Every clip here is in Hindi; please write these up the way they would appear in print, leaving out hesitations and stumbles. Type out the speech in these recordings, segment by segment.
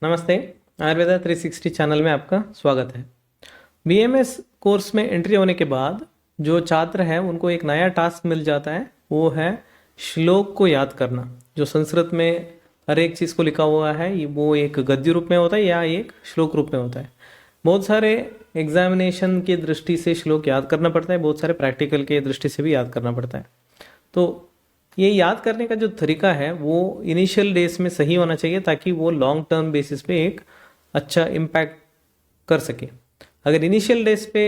नमस्ते। आयुर्वेदा 360 चैनल में आपका स्वागत है। बीएमएस कोर्स में एंट्री होने के बाद जो छात्र हैं उनको एक नया टास्क मिल जाता है, वो है श्लोक को याद करना। जो संस्कृत में हर एक चीज़ को लिखा हुआ है वो एक गद्य रूप में होता है या एक श्लोक रूप में होता है। बहुत सारे एग्जामिनेशन की दृष्टि से श्लोक याद करना पड़ता है, बहुत सारे प्रैक्टिकल के दृष्टि से भी याद करना पड़ता है। तो ये याद करने का जो तरीका है वो इनिशियल डेज में सही होना चाहिए ताकि वो लॉन्ग टर्म बेसिस पे एक अच्छा इम्पैक्ट कर सके। अगर इनिशियल डेज पे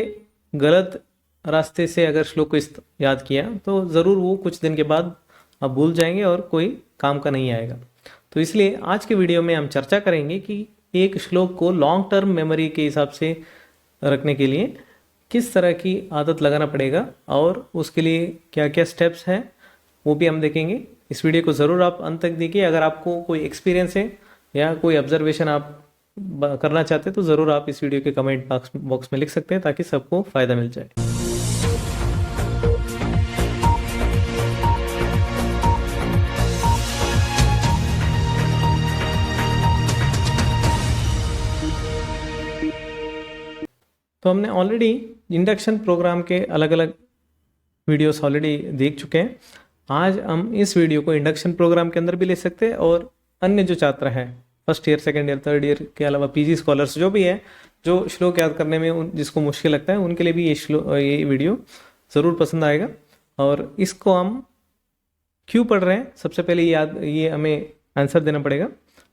गलत रास्ते से अगर श्लोक को याद किया तो ज़रूर वो कुछ दिन के बाद आप भूल जाएंगे और कोई काम का नहीं आएगा। तो इसलिए आज के वीडियो में हम चर्चा करेंगे कि एक श्लोक को लॉन्ग टर्म मेमोरी के हिसाब से रखने के लिए किस तरह की आदत लगाना पड़ेगा और उसके लिए क्या क्या स्टेप्स हैं वो भी हम देखेंगे। इस वीडियो को ज़रूर आप अंत तक देखिए। अगर आपको कोई एक्सपीरियंस है या कोई ऑब्जर्वेशन आप करना चाहते हैं तो ज़रूर आप इस वीडियो के कमेंट बॉक्स में लिख सकते हैं ताकि सबको फ़ायदा मिल जाए। तो हमने ऑलरेडी इंडक्शन प्रोग्राम के अलग अलग वीडियोस ऑलरेडी देख चुके हैं। आज हम इस वीडियो को इंडक्शन प्रोग्राम के अंदर भी ले सकते हैं और अन्य जो छात्र हैं first year, second year, third year के अलावा पीजी स्कॉलर्स जो भी है, जो श्लोक याद करने में जिसको मुश्किल लगता है उनके लिए भी ये वीडियो ज़रूर पसंद आएगा। और इसको हम क्यों पढ़ रहे हैं, सबसे पहले ये हमें आंसर देना पड़ेगा।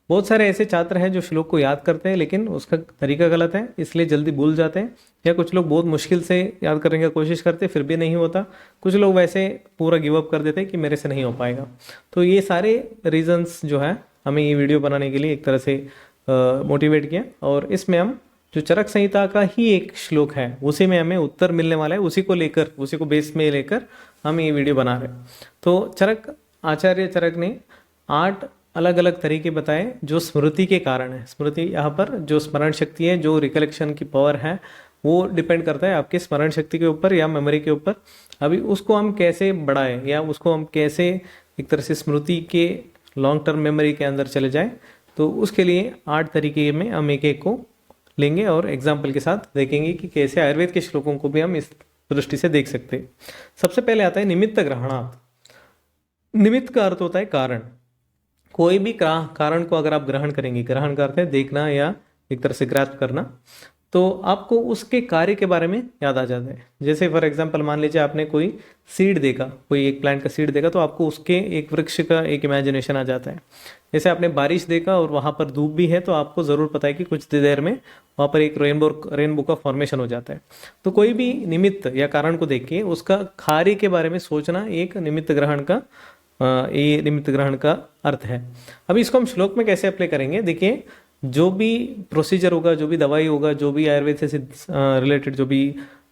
बहुत सारे ऐसे छात्र हैं जो श्लोक को याद करते हैं लेकिन उसका तरीका गलत है, इसलिए जल्दी भूल जाते हैं। या कुछ लोग बहुत मुश्किल से याद करने की कोशिश करते फिर भी नहीं होता। कुछ लोग वैसे पूरा गिव अप कर देते हैं कि मेरे से नहीं हो पाएगा। तो ये सारे रीजंस जो है हमें ये वीडियो बनाने के लिए एक तरह से मोटिवेट किया। और इसमें हम जो चरक संहिता का ही एक श्लोक है उसी में हमें उत्तर मिलने वाला है, उसी को बेस में लेकर हम ये वीडियो बना रहे हैं। तो आचार्य चरक ने 8 अलग अलग तरीके बताए जो स्मृति के कारण है। स्मृति यहाँ पर जो स्मरण शक्ति है, जो रिकलेक्शन की पावर है, वो डिपेंड करता है आपकी स्मरण शक्ति के ऊपर या मेमोरी के ऊपर। अभी उसको हम कैसे बढ़ाएं या उसको हम कैसे एक तरह से स्मृति के लॉन्ग टर्म मेमोरी के अंदर चले जाएं, तो उसके लिए 8 तरीके में हम एक एक को लेंगे और एग्जाम्पल के साथ देखेंगे कि कैसे आयुर्वेद के श्लोकों को भी हम इस दृष्टि से देख सकते हैं। सबसे पहले आता है निमित्त ग्रहणात्। निमित्त का अर्थ होता है कारण। कोई भी कारण को अगर आप ग्रहण करेंगे, ग्रहण करते हैं देखना या एक तरह से ग्रैस्प करना, तो आपको उसके कार्य के बारे में याद आ जाता है। जैसे फॉर एग्जांपल मान लीजिए आपने कोई सीड देखा, कोई एक प्लांट का सीड देखा, तो आपको उसके एक वृक्ष का एक इमेजिनेशन आ जाता है। जैसे आपने बारिश देखा और वहाँ पर धूप भी है तो आपको ज़रूर पता है कि कुछ देर में वहाँ पर एक रेनबो का फॉर्मेशन हो जाता है। तो कोई भी निमित्त या कारण को देख के उसका कार्य के बारे में सोचना एक निमित्त ग्रहण का ये निमित्त ग्रहण का अर्थ है। अभी इसको हम श्लोक में कैसे अप्लाई करेंगे, देखिए जो भी प्रोसीजर होगा, जो भी दवाई होगा, जो भी आयुर्वेद से रिलेटेड जो भी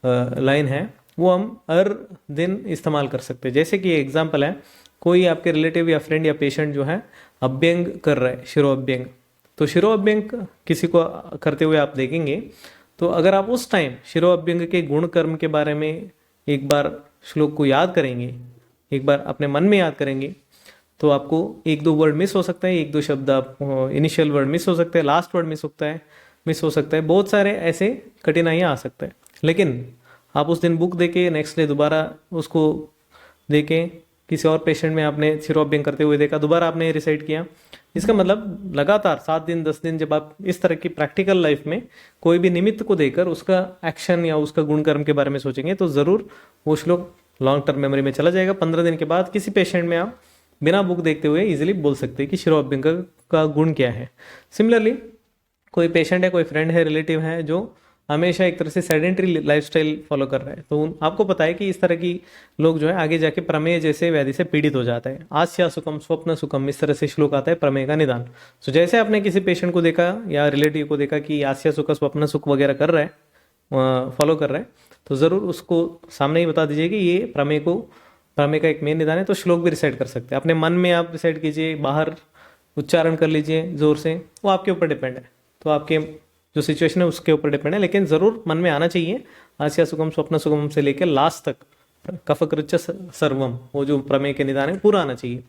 लाइन है वो हम हर दिन इस्तेमाल कर सकते हैं। जैसे कि एग्जांपल है, कोई आपके रिलेटिव या फ्रेंड या पेशेंट जो है अभ्यंग कर रहा है, शिरो अभ्यंग, तो शिरो अभ्यंग किसी को करते हुए आप देखेंगे तो अगर आप उस टाइम शिरो अभ्यंग के गुण कर्म के बारे में एक बार श्लोक को याद करेंगे, एक बार अपने मन में याद करेंगे, तो आपको 1-2 वर्ड मिस हो सकता है, 1-2 शब्द आप इनिशियल वर्ड मिस हो सकते हैं, लास्ट वर्ड मिस हो सकता है, बहुत सारे ऐसे कठिनाइयाँ आ सकते हैं। लेकिन आप उस दिन बुक देके नेक्स्ट डे दोबारा उसको देखें, किसी और पेशेंट में आपने शिरोअभ्यंग करते हुए देखा, दोबारा आपने रिसाइट किया। इसका मतलब लगातार 7 दिन 10 दिन जब आप इस तरह की प्रैक्टिकल लाइफ में कोई भी निमित्त को देकर उसका एक्शन या उसका गुणकर्म के बारे में सोचेंगे तो ज़रूर वो श्लोक लॉन्ग टर्म मेमोरी में चला जाएगा। 15 दिन के बाद किसी पेशेंट में आप बिना बुक देखते हुए इजीली बोल सकते हैं कि शिरो अभ्यंग का गुण क्या है। सिमिलरली कोई पेशेंट है, कोई फ्रेंड है, रिलेटिव है जो हमेशा एक तरह से सेडेंटरी लाइफस्टाइल फॉलो कर रहा है, तो आपको पता है कि इस तरह की लोग जो है आगे जाके प्रमेय जैसे व्याधि से पीड़ित हो जाता है। आस्या सुखम स्वप्न सुखम, इस तरह से श्लोक आता है प्रमेय का निदान। तो जैसे आपने किसी पेशेंट को देखा या रिलेटिव को देखा कि आस्या सुख स्वप्न सुख वगैरह कर रहा है, फॉलो कर रहा है, तो ज़रूर उसको सामने ही बता दीजिए कि ये प्रमेय का एक मेन निदान है। तो श्लोक भी रिसाइट कर सकते हैं, अपने मन में आप रिसाइट कीजिए, बाहर उच्चारण कर लीजिए जोर से, वो आपके ऊपर डिपेंड है। तो आपके जो सिचुएशन है उसके ऊपर डिपेंड है, लेकिन ज़रूर मन में आना चाहिए आस्या सुगम स्वप्न सुगम से लेकर लास्ट तक कफकृच्च सर्वम, वो जो प्रमेय के निदान है पूरा आना चाहिए।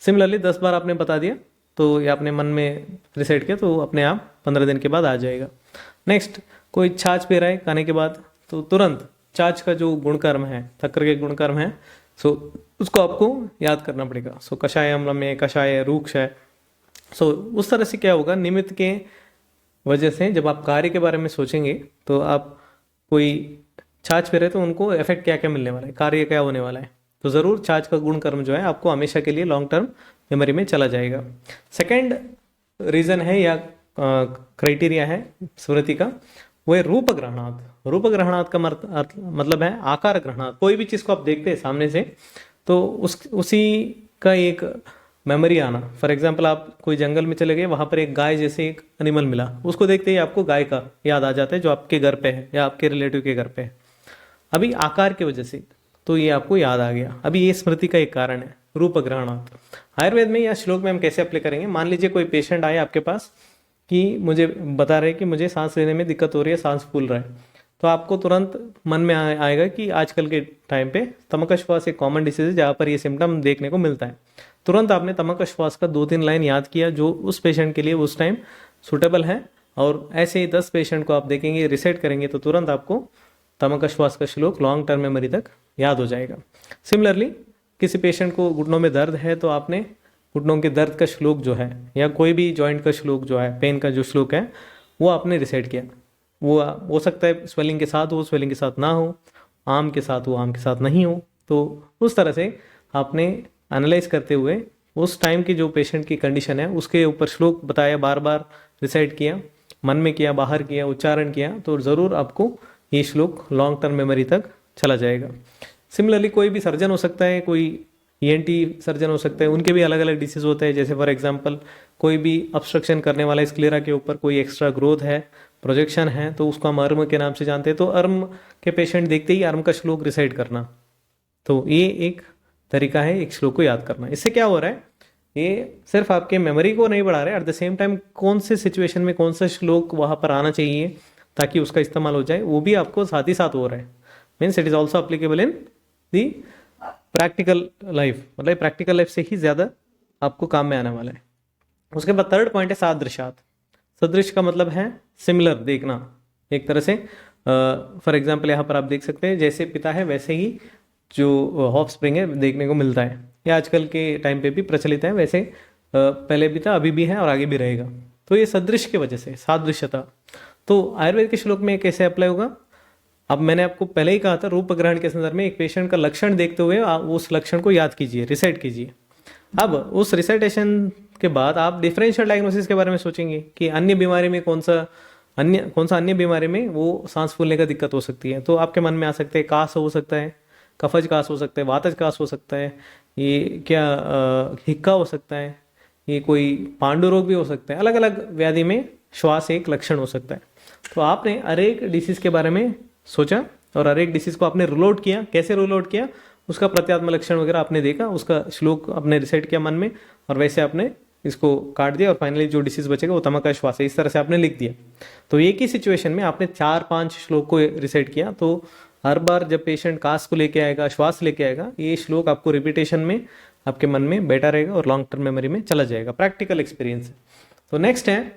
सिमिलरली 10 बार आपने बता दिया तो ये आपने मन में रिसेट किया तो अपने आप 15 दिन के बाद आ जाएगा। नेक्स्ट, कोई छाछ पी रहा है खाने के बाद, तो तुरंत छाछ का जो गुणकर्म है, शक्कर के गुणकर्म है, सो उसको आपको याद करना पड़ेगा। सो कषाय अम्ल में कषाय रूक्ष है। सो उस तरह से क्या होगा, निमित्त के वजह से जब आप कार्य के बारे में सोचेंगे तो आप कोई छाछ पी रहे तो उनको इफेक्ट क्या क्या मिलने वाला है, कार्य क्या होने वाला है, तो ज़रूर छाछ का गुण कर्म जो है आपको हमेशा के लिए लॉन्ग टर्म मेमोरी में चला जाएगा। सेकंड रीज़न है या क्राइटेरिया है स्मृति का, वो है रूप ग्रहणात्। रूप ग्रहणात् का मतलब है आकार ग्रहणात्। कोई भी चीज़ को आप देखते हैं सामने से तो उसी का एक मेमोरी आना। फॉर एग्जाम्पल आप कोई जंगल में चले गए, वहाँ पर एक गाय जैसे एक एनिमल मिला, उसको देखते ही आपको गाय का याद आ जाता है जो आपके घर पे है या आपके रिलेटिव के घर पे है, अभी आकार की वजह से, तो ये आपको याद आ गया। अभी ये स्मृति का एक कारण है, रूप ग्रहणात्। आयुर्वेद में या श्लोक में हम कैसे अप्लाई करेंगे, मान लीजिए कोई पेशेंट आए आपके पास कि मुझे बता रहे कि मुझे सांस लेने में दिक्कत हो रही है, सांस फूल रहा है, तो आपको तुरंत मन में आएगा कि आजकल के टाइम पे तमकश्वास एक कॉमन डिसीज है जहाँ पर ये सिम्टम देखने को मिलता है। तुरंत आपने तमकश्वास का 2-3 लाइन याद किया जो उस पेशेंट के लिए उस टाइम सुटेबल है, और ऐसे ही 10 पेशेंट को आप देखेंगे, रिसेट करेंगे तो तुरंत आपको तमकश्वास का श्लोक लॉन्ग टर्म मेमोरी तक याद हो जाएगा। सिमिलरली किसी पेशेंट को घुटनों में दर्द है तो आपने घुटनों के दर्द का श्लोक जो है या कोई भी जॉइंट का श्लोक जो है, पेन का जो श्लोक है, वो आपने रिसेट किया। वो हो सकता है स्वेलिंग के साथ हो, स्वेलिंग के साथ ना हो, आम के साथ हो, आम के साथ नहीं हो, तो उस तरह से आपने एनालाइज करते हुए उस टाइम की जो पेशेंट की कंडीशन है उसके ऊपर श्लोक बताया, बार बार रिसाइट किया, मन में किया, बाहर किया, उच्चारण किया, तो ज़रूर आपको ये श्लोक लॉन्ग टर्म मेमोरी तक चला जाएगा। सिमिलरली कोई भी सर्जन हो सकता है, कोई ईएनटी सर्जन हो सकता है, उनके भी अलग अलग डिसीज होते हैं। जैसे फॉर एग्जांपल कोई भी ऑब्स्ट्रक्शन करने वाला है स्क्लेरा के ऊपर, कोई एक्स्ट्रा ग्रोथ है, प्रोजेक्शन है, तो उसको हम अर्म के नाम से जानते हैं। तो अर्म के पेशेंट देखते ही अर्म का श्लोक रिसाइट करना, तो ये एक तरीका है एक श्लोक को याद करना। इससे क्या हो रहा है, ये सिर्फ आपके मेमोरी को नहीं बढ़ा रहे, एट द सेम टाइम कौन से सिचुएशन में कौन सा श्लोक वहाँ पर आना चाहिए ताकि उसका इस्तेमाल हो जाए, वो भी आपको साथ ही साथ हो रहा है। Means it is also applicable in the practical life, मतलब प्रैक्टिकल लाइफ से ही ज़्यादा आपको काम में आने वाला है। उसके बाद थर्ड पॉइंट है सादृशात। सदृश का मतलब है सिमिलर, देखना एक तरह से। फॉर एग्जाम्पल यहाँ पर आप देख सकते हैं जैसे पिता है वैसे ही जो ऑफ स्प्रिंग है देखने को मिलता है। ये आजकल के टाइम पे भी प्रचलित है, वैसे पहले भी था, अभी भी है और आगे भी रहेगा। तो ये सदृश की वजह से सादृश्यता। तो आयुर्वेद के श्लोक में कैसे अप्लाई होगा, अब मैंने आपको पहले ही कहा था, रूप ग्रहण के संदर्भ में एक पेशेंट का लक्षण देखते हुए आप उस लक्षण को याद कीजिए, रिसाइट कीजिए। अब उस रिसाइटेशन के बाद आप डिफरेंशियल डायग्नोसिस के बारे में सोचेंगे कि अन्य बीमारी में कौन सा अन्य बीमारी में वो सांस फूलने का दिक्कत हो सकती है। तो आपके मन में आ सकते हैं कास हो सकता है, कफज कास हो सकता है, वातज कास हो सकता है, ये क्या हिक्का हो सकता है, ये कोई पांडु रोग भी हो सकता है। अलग अलग व्याधि में श्वास एक लक्षण हो सकता है। तो आपने हर एक डिसीज के बारे में सोचा और हर एक डिसीज को आपने रूल आउट किया। कैसे रूल आउट किया, उसका प्रत्यात्म लक्षण वगैरह आपने देखा, उसका श्लोक आपने रिसाइट किया मन में, और वैसे आपने इसको काट दिया और फाइनली जो डिसीज बचेगा वो तमका श्वास है, इस तरह से आपने लिख दिया। तो एक ही सिचुएशन में आपने 4-5 श्लोक को रिसाइट किया, तो हर बार जब पेशेंट कास को लेके आएगा, श्वास लेके आएगा, ये श्लोक आपको रिपीटेशन में आपके मन में बैठा रहेगा और लॉन्ग टर्म मेमोरी में चला जाएगा। प्रैक्टिकल एक्सपीरियंस है। तो नेक्स्ट है,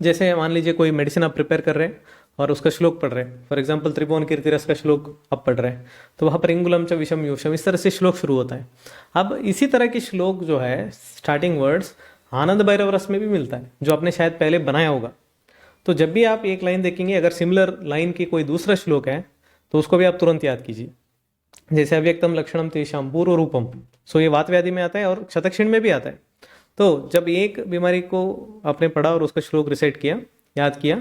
जैसे मान लीजिए कोई मेडिसिन आप प्रिपेयर कर रहे हैं और उसका श्लोक पढ़ रहे हैं, फॉर एग्जांपल त्रिभुवन कीर्तिरस का श्लोक आप पढ़ रहे हैं, तो वहाँ पर इंगुलम च विषम योषम, इस तरह से श्लोक शुरू होता है। अब इसी तरह के श्लोक जो है स्टार्टिंग वर्ड्स आनंद भैरव रस में भी मिलता है, जो आपने शायद पहले बनाया होगा। तो जब भी आप एक लाइन देखेंगे, अगर सिमिलर लाइन की कोई दूसरा श्लोक है तो उसको भी आप तुरंत याद कीजिए। जैसे अव्यक्तम लक्षणम तेषाम पूर्व रूपम, सो ये वात व्याधि में आता है और क्षतक्षीण में भी आता है। तो जब एक बीमारी को आपने पढ़ा और उसका श्लोक रिसाइट किया, याद किया,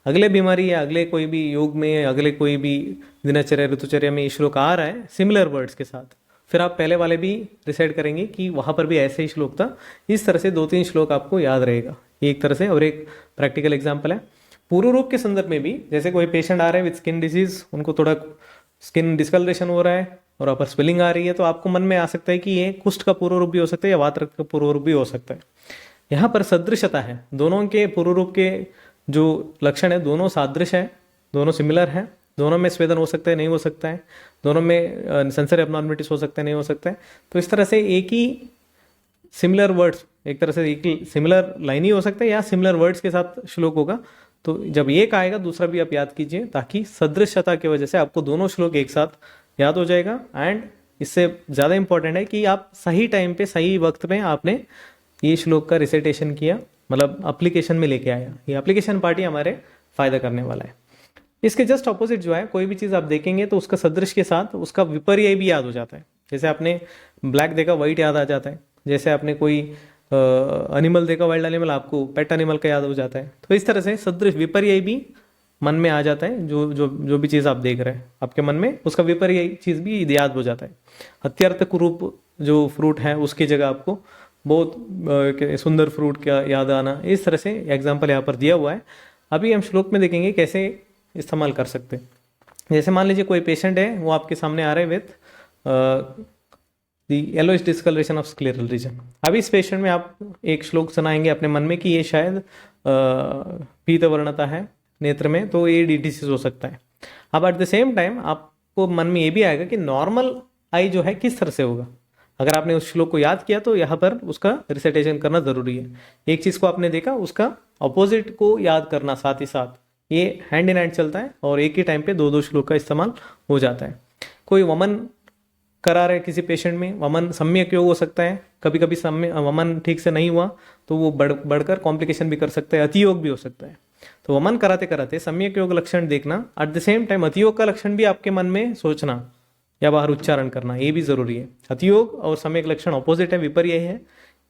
अगले बीमारी या अगले कोई भी योग में, अगले कोई भी दिनचर्या ऋतुचर्या में ये श्लोक आ रहा है सिमिलर वर्ड्स के साथ, फिर आप पहले वाले भी रिसाइट करेंगे कि वहाँ पर भी ऐसे ही श्लोक था। इस तरह से 2-3 श्लोक आपको याद रहेगा एक तरह से। और एक प्रैक्टिकल एग्जाम्पल है पूर्व रूप के संदर्भ में भी, जैसे कोई पेशेंट आ रहे हैं विद स्किन डिजीज, उनको थोड़ा स्किन डिस्कलरेशन हो रहा है और वहाँ पर स्वेलिंग आ रही है, तो आपको मन में आ सकता है कि ये कुष्ठ का पूर्व रूप भी हो सकता है या वात रक्त का पूर्व रूप भी हो सकता है। यहाँ पर सदृशता है, दोनों के पूर्व रूप के जो लक्षण है दोनों सादृश है, दोनों सिमिलर है, दोनों में स्वेदन हो सकता है, नहीं हो सकता है, दोनों में सेंसरी एब्नॉर्मलिटीज हो सकता है, नहीं हो सकता है। तो इस तरह से एक ही सिमिलर वर्ड्स एक तरह से एक सिमिलर लाइन ही हो सकता है या सिमिलर वर्ड्स के साथ श्लोक होगा। तो जब एक आएगा दूसरा भी आप याद कीजिए, ताकि सदृशता की वजह से आपको दोनों श्लोक एक साथ याद हो जाएगा। एंड इससे ज़्यादा इंपॉर्टेंट है कि आप सही टाइम पे सही वक्त में आपने ये श्लोक का रिसाइटेशन किया, मतलब एप्लीकेशन में लेके आया। ये एप्लीकेशन पार्ट ही हमारे फायदा करने वाला है। इसके जस्ट ऑपोजिट जो है, कोई भी चीज़ आप देखेंगे तो उसका सदृश के साथ उसका विपर्य भी याद हो जाता है। जैसे आपने ब्लैक देखा व्हाइट याद आ जाता है, जैसे आपने कोई एनिमल देखा वाइल्ड एनिमल, आपको पेट एनिमल का याद हो जाता है। तो इस तरह से सदृश विपर्य भी मन में आ जाता है। जो जो जो भी चीज़ आप देख रहे हैं आपके मन में, उसका विपर्य चीज़ भी याद हो जाता है। अत्यर्थ रूप जो फ्रूट है उसकी जगह आपको बहुत सुंदर फ्रूट का याद आना, इस तरह से एग्जाम्पल यहाँ पर दिया हुआ है। अभी हम श्लोक में देखेंगे कैसे इस्तेमाल कर सकते हैं। जैसे मान लीजिए कोई पेशेंट है, वो आपके सामने आ रहे हैं with the yellowish discoloration of scleral region. अभी इस पेशेंट में आप एक श्लोक सुनाएंगे अपने मन में कि ये शायद पीत वर्णता है नेत्र में, तो ये डिसीज हो सकता है। अब एट द सेम टाइम आपको मन में ये भी आएगा कि नॉर्मल आई जो है किस तरह से होगा। अगर आपने उस श्लोक को याद किया तो यहाँ पर उसका रिसाइटेशन करना जरूरी है। एक चीज़ को आपने देखा, उसका अपोजिट को याद करना साथ ही साथ, ये हैंड इन हैंड चलता है और एक ही टाइम पे दो दो श्लोक का इस्तेमाल हो जाता है। कोई वमन करा रहे किसी पेशेंट में, वमन सम्यक योग हो सकता है, कभी कभी वमन ठीक से नहीं हुआ तो वो बढ़कर कॉम्प्लिकेशन भी कर सकता है, अतियोग भी हो सकता है। तो वमन कराते कराते सम्यक योग लक्षण देखना, एट द सेम टाइम अतियोग का लक्षण भी आपके मन में सोचना या बाहर उच्चारण करना, ये भी जरूरी है। अतियोग और सम्यक लक्षण ऑपोजिट है, विपर्य है।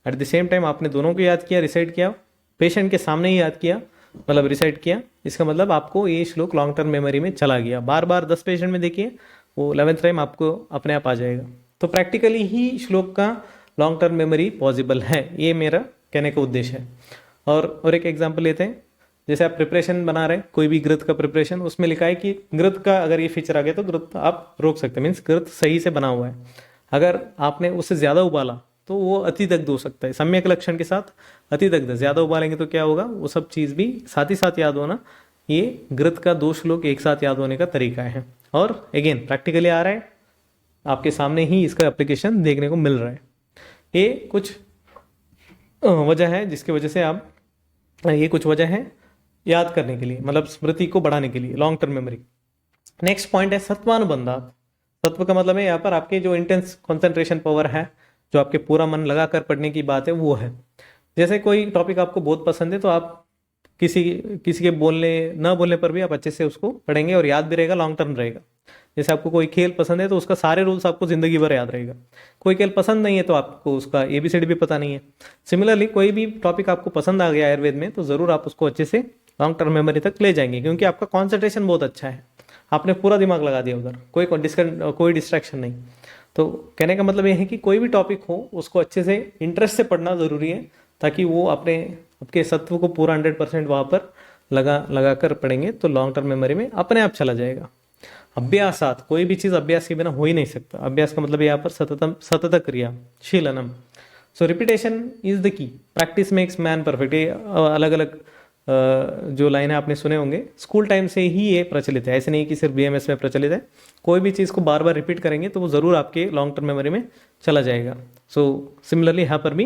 एट द सेम टाइम आपने दोनों को याद किया, रिसाइट किया, पेशेंट के सामने ही याद किया, मतलब रिसाइट किया। इसका मतलब आपको ये श्लोक लॉन्ग टर्म मेमोरी में चला गया। बार बार 10 पेशेंट में देखिए, वो 11th टाइम आपको अपने आप आ जाएगा। तो प्रैक्टिकली ही श्लोक का लॉन्ग टर्म मेमोरी पॉसिबल है, ये मेरा कहने का उद्देश्य है। और एक एग्जाम्पल लेते हैं। जैसे आप प्रिपरेशन बना रहे हैं कोई भी घृत का प्रिपरेशन, उसमें लिखा है कि घृत का अगर ये फीचर आ गया तो घृत आप रोक सकते हैं, मीन्स घृत सही से बना हुआ है। अगर आपने उससे ज़्यादा उबाला तो वो अतिदग्ध हो सकता है। सम्यक लक्षण के साथ अतिदग्ध, ज़्यादा उबालेंगे तो क्या होगा, वो सब चीज़ भी साथ ही साथ याद होना। ये घृत का 2 श्लोक एक साथ याद होने का तरीका है। और अगेन प्रैक्टिकली आ रहा है, आपके सामने ही इसका एप्लीकेशन देखने को मिल रहा है। ये कुछ वजह है जिसकी वजह से आप, ये कुछ वजह है याद करने के लिए, मतलब स्मृति को बढ़ाने के लिए, long term memory. Next point है सत्वानुबंधात। सत्व का मतलब है यहाँ पर आपके जो इंटेंस कंसंट्रेशन पावर है, जो आपके पूरा मन लगाकर पढ़ने की बात है, वो है। जैसे कोई टॉपिक आपको बहुत पसंद है तो आप किसी के बोलने पर भी आप अच्छे से उसको पढ़ेंगे और याद भी रहेगा, लॉन्ग टर्म रहेगा। जैसे आपको कोई खेल पसंद है तो उसका सारे रूल्स आपको जिंदगी भर याद रहेगा। कोई खेल पसंद नहीं है तो आपको उसका ABCD भी पता नहीं है। सिमिलरली कोई भी टॉपिक आपको पसंद आ गया आयुर्वेद में तो ज़रूर आप उसको अच्छे से लॉन्ग टर्म मेमोरी तक ले जाएंगे, क्योंकि आपका कॉन्सेंट्रेशन बहुत अच्छा है, आपने पूरा दिमाग लगा दिया उधर, कोई डिस्ट्रैक्शन नहीं। तो कहने का मतलब ये है कि कोई भी टॉपिक हो उसको अच्छे से इंटरेस्ट से पढ़ना ज़रूरी है, ताकि वो आपके सत्व को पूरा 100% वहाँ पर लगा कर पढ़ेंगे तो लॉन्ग टर्म मेमोरी में अपने आप चला जाएगा। अभ्यासात, कोई भी चीज़ अभ्यास के बिना हो ही नहीं सकता। अभ्यास का मतलब यहाँ पर सतत क्रिया, शीलनम। So repetition is the key, practice makes man perfect. ये अलग अलग जो लाइनें आपने सुने होंगे, स्कूल टाइम से ही ये प्रचलित है, ऐसे नहीं कि सिर्फ BMS में प्रचलित है। कोई भी चीज़ को बार बार रिपीट करेंगे तो वो ज़रूर आपके लॉन्ग टर्म मेमोरी में चला जाएगा। सो सिमिलरली यहाँ पर भी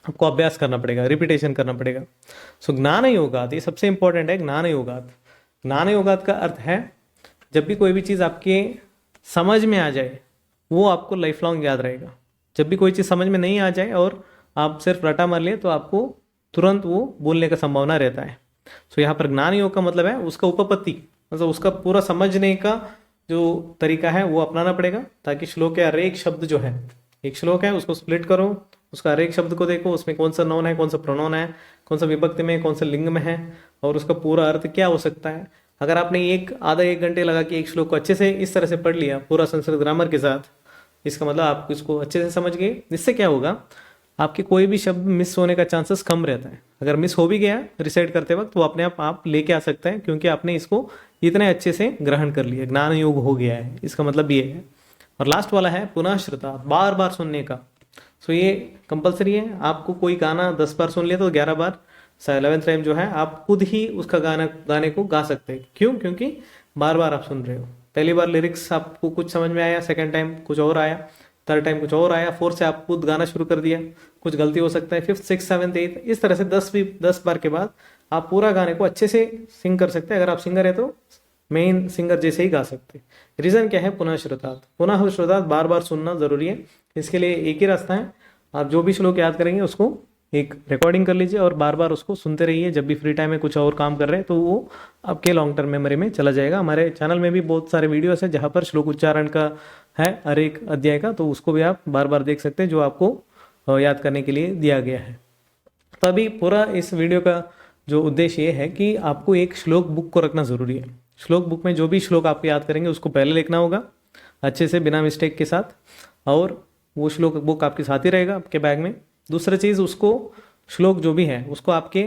आपको अभ्यास करना पड़ेगा, रिपीटेशन करना पड़ेगा। सो ज्ञान योगात, ये सबसे इंपॉर्टेंट है। ज्ञान योगात, ज्ञान योगात का अर्थ है जब भी कोई भी चीज़ आपके समझ में आ जाए वो आपको लाइफ लॉन्ग याद रहेगा। जब भी कोई चीज़ समझ में नहीं आ जाए और आप सिर्फ रटा मार लिए तो आपको तुरंत वो बोलने का संभावना रहता है। सो यहाँ पर ज्ञान योग का मतलब है उसका उपपत्ति, मतलब उसका पूरा समझने का जो तरीका है वो अपनाना पड़ेगा, ताकि श्लोक के हर एक शब्द जो है, एक श्लोक है उसको स्प्लिट करो, उसका हर एक शब्द को देखो, उसमें कौन सा नॉन है, कौन सा प्रोनाउन है, कौन सा विभक्ति में, कौन सा लिंग में है और उसका पूरा अर्थ क्या हो सकता है। अगर आपने आधा एक घंटे लगा के एक श्लोक को अच्छे से इस तरह से पढ़ लिया पूरा संस्कृत ग्रामर के साथ, इसका मतलब आप इसको अच्छे से समझ गए। इससे क्या होगा, आपके कोई भी शब्द मिस होने का चांसेस कम रहता है। अगर मिस हो भी गया रिसाइट करते वक्त तो अपने आप लेके आ सकते हैं, क्योंकि आपने इसको इतने अच्छे से ग्रहण कर लिया, ज्ञान योग हो गया है, इसका मतलब ये है। और लास्ट वाला है पुनः श्रुता, बार बार सुनने का। सो ये कंपलसरी है, आपको कोई गाना 10 बार सुन लिया तो 11 बार 11th टाइम जो है आप खुद ही उसका गाने को गा सकते हैं। क्यों? क्योंकि बार बार आप सुन रहे हो। पहली बार लिरिक्स आपको कुछ समझ में आया, सेकंड टाइम कुछ और आया, थर्ड टाइम कुछ और आया, फोर्थ से आप खुद गाना शुरू कर दिया, कुछ गलती हो सकता है, फिफ्थ सिक्स सेवन्थ एट्थ, इस तरह से 10 बार के बाद आप पूरा गाने को अच्छे से सिंग कर सकते हैं। अगर आप सिंगर है तो मेन सिंगर जैसे ही गा सकते हैं। रीज़न क्या है? पुनः श्रुतार्थ। पुनः श्रुतार्थ बार बार सुनना ज़रूरी है। इसके लिए एक ही रास्ता है, आप जो भी श्लोक याद करेंगे उसको एक रिकॉर्डिंग कर लीजिए और बार बार उसको सुनते रहिए। जब भी फ्री टाइम में कुछ और काम कर रहे हैं तो वो आपके लॉन्ग टर्म मेमोरी में चला जाएगा। हमारे चैनल में भी बहुत सारे वीडियोस हैं जहाँ पर श्लोक उच्चारण का है हर एक अध्याय का, तो उसको भी आप बार बार देख सकते हैं जो आपको याद करने के लिए दिया गया है। तो अभी पूरा इस वीडियो का जो उद्देश्य ये है कि आपको एक श्लोक बुक को रखना ज़रूरी है। श्लोक बुक में जो भी श्लोक आप याद करेंगे उसको पहले लिखना होगा अच्छे से, बिना मिस्टेक के साथ, और वो श्लोक बुक आपके साथ ही रहेगा आपके बैग में। दूसरा चीज़, उसको श्लोक जो भी है उसको आपके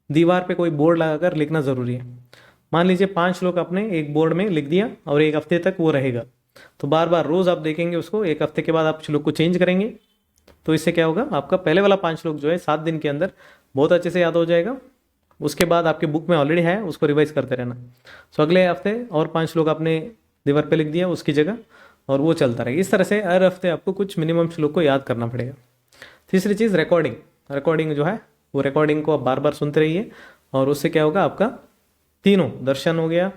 दीवार पे कोई बोर्ड लगाकर लिखना ज़रूरी है। मान लीजिए 5 श्लोक आपने एक बोर्ड में लिख दिया और 1 हफ्ते तक वो रहेगा, तो बार बार रोज़ आप देखेंगे उसको। 1 हफ्ते के बाद आप श्लोक को चेंज करेंगे, तो इससे क्या होगा, आपका पहले वाला 5 श्लोक जो है 7 दिन के अंदर बहुत अच्छे से याद हो जाएगा। उसके बाद आपके बुक में ऑलरेडी है, उसको रिवाइज करते रहना। सो अगले हफ्ते और 5 श्लोक आपने दीवार पे लिख दिया उसकी जगह, और वो चलता रहेगा। इस तरह से हर हफ्ते आपको कुछ मिनिमम श्लोक को याद करना पड़ेगा। तीसरी चीज़, रिकॉर्डिंग जो है वो रिकॉर्डिंग को आप बार बार सुनते रहिए, और उससे क्या होगा, आपका तीनों दर्शन हो गया,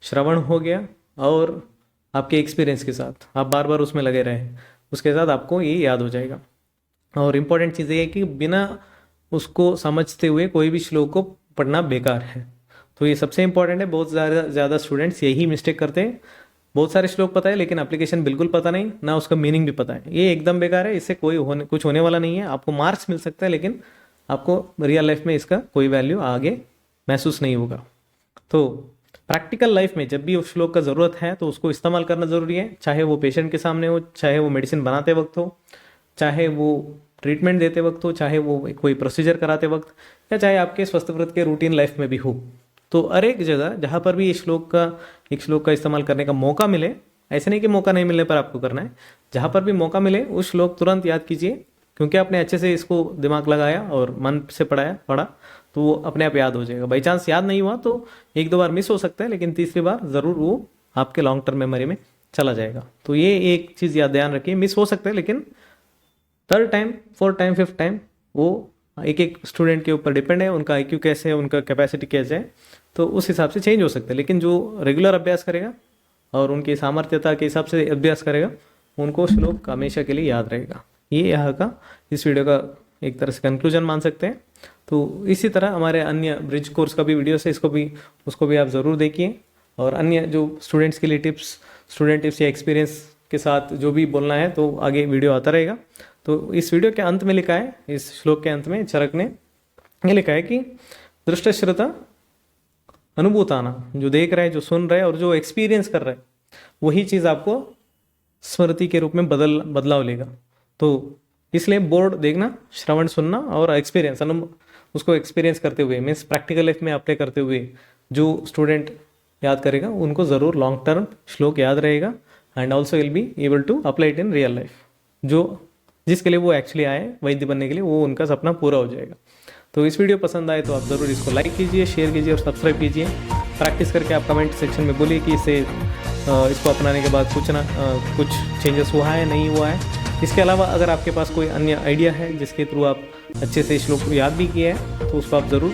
श्रवण हो गया, और आपके एक्सपीरियंस के साथ आप बार बार उसमें लगे रहें, उसके साथ आपको ये याद हो जाएगा। और इम्पॉर्टेंट चीज़ ये है कि बिना उसको समझते हुए कोई भी श्लोक को पढ़ना बेकार है। तो ये सबसे इंपॉर्टेंट है। बहुत ज़्यादा स्टूडेंट्स यही मिस्टेक करते हैं। बहुत सारे श्लोक पता है लेकिन एप्लीकेशन बिल्कुल पता नहीं, ना उसका मीनिंग भी पता है। ये एकदम बेकार है, इससे कुछ होने वाला नहीं है। आपको मार्क्स मिल सकता है लेकिन आपको रियल लाइफ में इसका कोई वैल्यू आगे महसूस नहीं होगा। तो प्रैक्टिकल लाइफ में जब भी उस श्लोक का ज़रूरत है तो उसको इस्तेमाल करना ज़रूरी है, चाहे वो पेशेंट के सामने हो, चाहे वो मेडिसिन बनाते वक्त हो, चाहे वो ट्रीटमेंट देते वक्त हो, चाहे वो कोई प्रोसीजर कराते वक्त, या चाहे आपके स्वस्थव्रत के रूटीन लाइफ में भी हो। तो हर एक जगह जहाँ पर भी एक श्लोक का इस्तेमाल करने का मौका मिले, ऐसे नहीं कि मौका नहीं मिलने पर आपको करना है, जहाँ पर भी मौका मिले उस श्लोक तुरंत याद कीजिए, क्योंकि आपने अच्छे से इसको दिमाग लगाया और मन से पढ़ा तो वो अपने आप याद हो जाएगा। बाई चांस याद नहीं हुआ तो 1-2 बार मिस हो सकता है, लेकिन तीसरी बार ज़रूर वो आपके लॉन्ग टर्म मेमोरी में चला जाएगा। तो ये एक चीज़ याद ध्यान रखिए, मिस हो सकता है लेकिन 3rd time 4th time 5th time वो एक स्टूडेंट के ऊपर डिपेंड है, उनका IQ कैसे है, उनका कैपेसिटी कैसे है, तो उस हिसाब से चेंज हो सकता है। लेकिन जो रेगुलर अभ्यास करेगा और उनकी सामर्थ्यता के हिसाब से अभ्यास करेगा, उनको श्लोक हमेशा के लिए याद रहेगा। ये यहाँ का इस वीडियो का एक तरह से कंक्लूजन मान सकते हैं। तो इसी तरह हमारे अन्य ब्रिज कोर्स का भी वीडियो है, उसको भी आप ज़रूर देखिए। और अन्य जो स्टूडेंट्स के लिए स्टूडेंट टिप्स या एक्सपीरियंस के साथ जो भी बोलना है तो आगे वीडियो आता रहेगा। तो इस वीडियो के अंत में लिखा है, इस श्लोक के अंत में चरक ने ये लिखा है कि दृष्टश्रुता अनुभूताना, जो देख रहा है, जो सुन रहा है और जो एक्सपीरियंस कर रहा है, वही चीज़ आपको स्मृति के रूप में बदलाव लेगा। तो इसलिए बोर्ड देखना, श्रवण सुनना और एक्सपीरियंस उसको एक्सपीरियंस करते हुए, मीन्स प्रैक्टिकल लाइफ में अप्लाई करते हुए जो स्टूडेंट याद करेगा उनको ज़रूर लॉन्ग टर्म श्लोक याद रहेगा, and also will be able to apply it in real life. जिसके लिए वो एक्चुअली आए वैद्य बनने के लिए, वो उनका सपना पूरा हो जाएगा। तो इस वीडियो पसंद आए तो आप ज़रूर इसको लाइक कीजिए, शेयर कीजिए और सब्सक्राइब कीजिए। प्रैक्टिस करके आप कमेंट सेक्शन में बोलिए कि इसको अपनाने के बाद कुछ चेंजेस हुआ है, नहीं हुआ है। इसके अलावा अगर आपके पास कोई अन्य आइडिया है जिसके थ्रू आप अच्छे से श्लोक को याद भी किया है तो उसको आप ज़रूर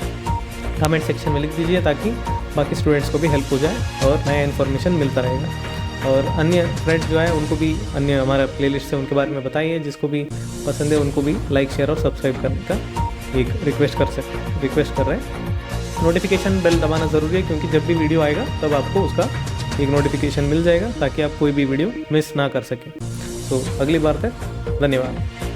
कमेंट सेक्शन में लिख दीजिए, ताकि बाकी स्टूडेंट्स को भी हेल्प हो जाए और नया इन्फॉर्मेशन मिलता रहेगा। और अन्य फ्रेंड्स जो है उनको भी अन्य हमारा प्लेलिस्ट है उनके बारे में बताइए, जिसको भी पसंद है उनको भी लाइक, शेयर और सब्सक्राइब करने का एक रिक्वेस्ट कर रहे हैं। नोटिफिकेशन बेल दबाना ज़रूरी है, क्योंकि जब भी वीडियो आएगा तब आपको उसका एक नोटिफिकेशन मिल जाएगा, ताकि आप कोई भी वीडियो मिस ना कर सकें। तो अगली बार तक धन्यवाद।